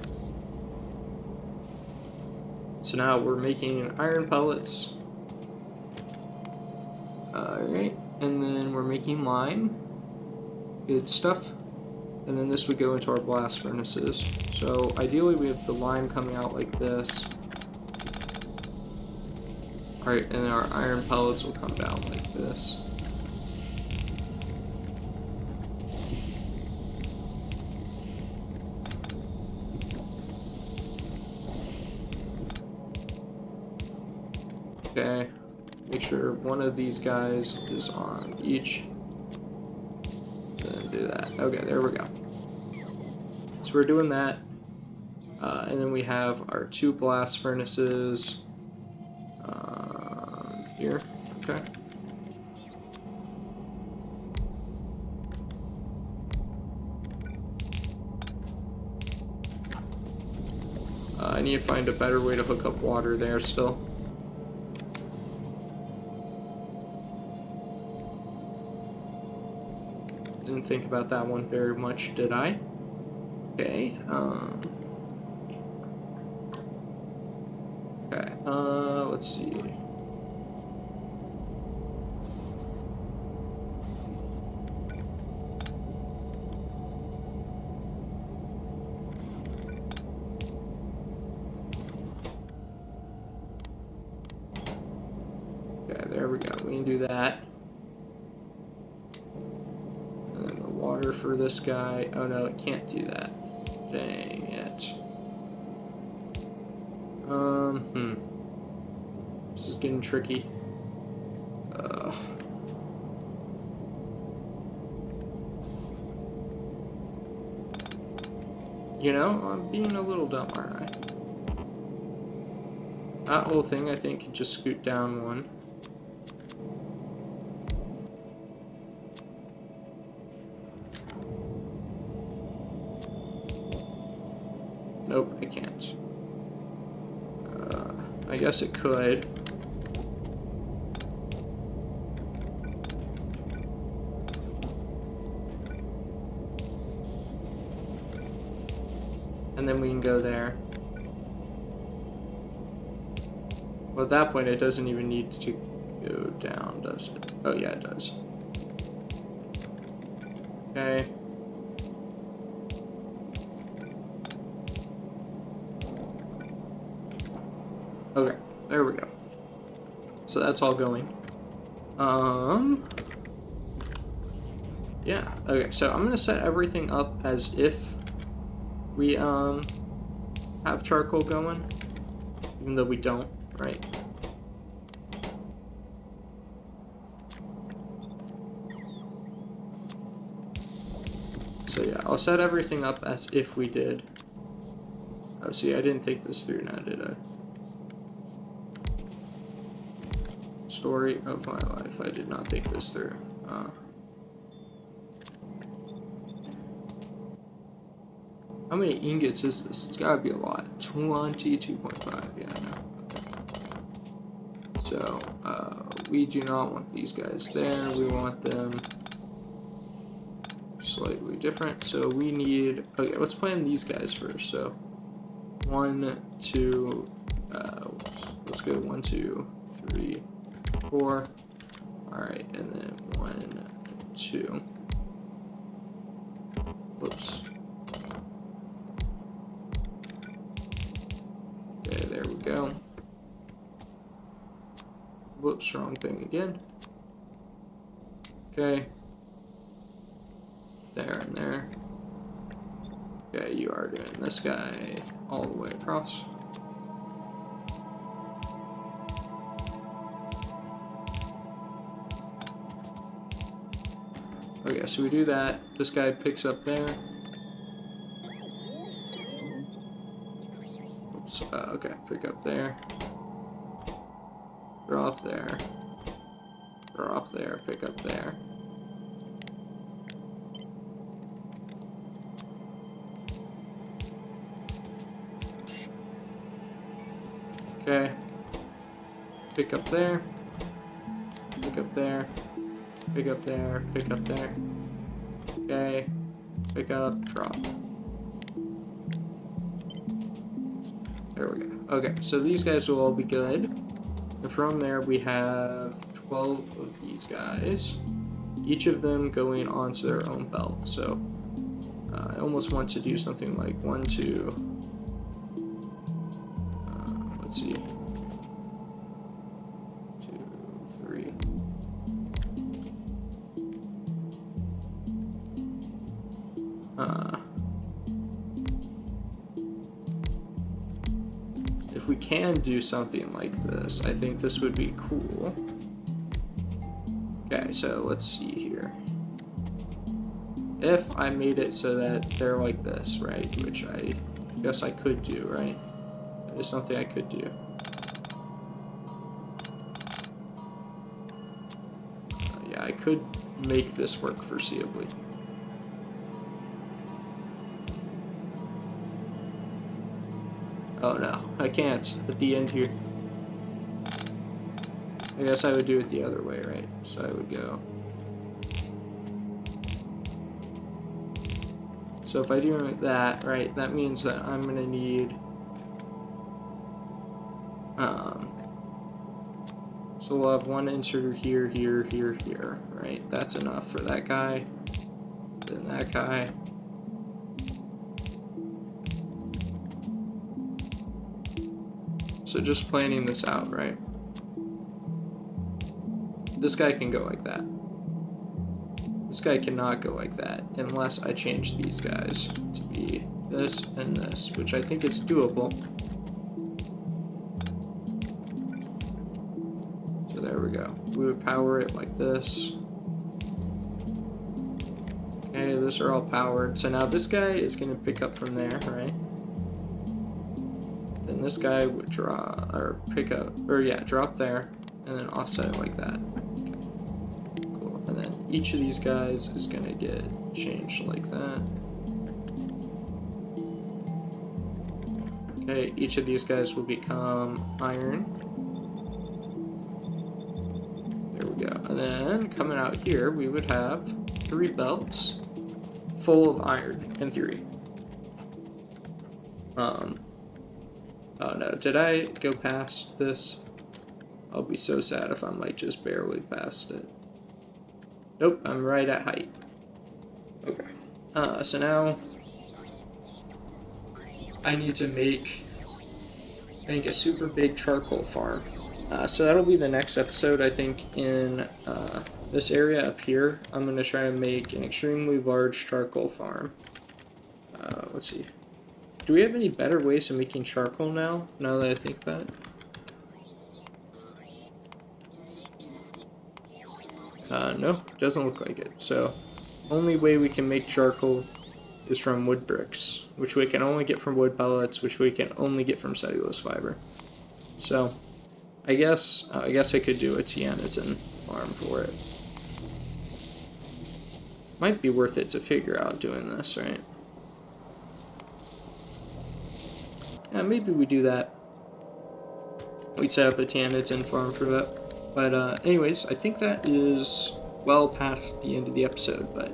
A: So now we're making iron pellets. Alright, and then we're making lime. Good stuff. And then this would go into our blast furnaces. So ideally we have the lime coming out like this. Alright, and then our iron pellets will come down like this. Okay, make sure one of these guys is on each. Then do that. Okay, there we go. So we're doing that. And then we have our 2 blast furnaces here. Okay. I need to find a better way to hook up water there still. Didn't think about that one very much, did I? Okay, okay, let's see. Okay, there we go, we can do that. For this guy. Oh no, it can't do that. Dang it. This is getting tricky. You know, I'm being a little dumb, aren't I? That whole thing, I think, could just scoot down one. Nope, I can't. I guess it could. And then we can go there. Well, at that point, it doesn't even need to go down, does it? Oh, yeah, it does. Okay. Okay, there we go. So that's all going. Yeah, okay, so I'm gonna set everything up as if we, have charcoal going, even though we don't, right? So yeah, I'll set everything up as if we did. Oh, see, I didn't think this through now, did I? Story of my life, I did not think this through. How many ingots is this? It's gotta be a lot. 22.5, yeah, no. So, we do not want these guys there. We want them slightly different. So we need, okay, let's plan these guys first. So 1, 2, let's go 1, 2, 3, 4. All right, and then 1, 2. Whoops. Okay, there we go. Whoops, wrong thing again. Okay. There and there. Okay, you are doing this guy all the way across. Okay, so we do that. This guy picks up there. Oops, okay, pick up there. Drop there. Drop there, pick up there. Okay. Pick up there. Pick up there. Pick up there. Pick up there. Okay. Pick up, drop. There we go. Okay, so these guys will all be good. And from there we have 12 of these guys. Each of them going onto their own belt. So I almost want to do something like 1, 2. Let's see. 2, 3. If we can do something like this, I think this would be cool. Okay, so let's see here. If I made it so that they're like this, right? Which I guess I could do, right? That is something I could do. Yeah, I could make this work foreseeably. Oh no, I can't at the end here. I guess I would do it the other way, right? So I would go. So if I do that, right, that means that I'm gonna need, so we'll have one inserter here, here, here, here, right? That's enough for that guy, then that guy. So just planning this out, right? This guy can go like that. This guy cannot go like that unless I change these guys to be this and this, which I think is doable. So there we go. We would power it like this. Okay, those are all powered. So now this guy is going to pick up from there, right? Then this guy would draw, or pick up, or yeah, drop there, and then offset it like that. Okay, cool. And then each of these guys is going to get changed like that. each of these guys will become iron. There we go. And then coming out here, we would have 3 belts full of iron in theory. Oh no, did I go past this? I'll be so sad if I'm like just barely past it. Nope, I'm right at height. Okay. So now I need to make, I think, a super big charcoal farm. So that'll be the next episode, I think, in this area up here. I'm going to try and make an extremely large charcoal farm. Let's see. Do we have any better ways of making charcoal now that I think about it? No, doesn't look like it. So, only way we can make charcoal is from wood bricks, which we can only get from wood pellets, which we can only get from cellulose fiber. So, I guess I could do a Tianitin farm for it. Might be worth it to figure out doing this, right? Yeah, maybe we do that. We'd set up a Tianitin farm for that. But anyways, I think that is well past the end of the episode, but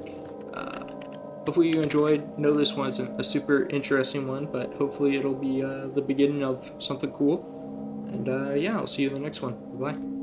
A: hopefully you enjoyed. Know this one's a super interesting one, but hopefully it'll be the beginning of something cool. And yeah, I'll see you in the next one. Bye-bye.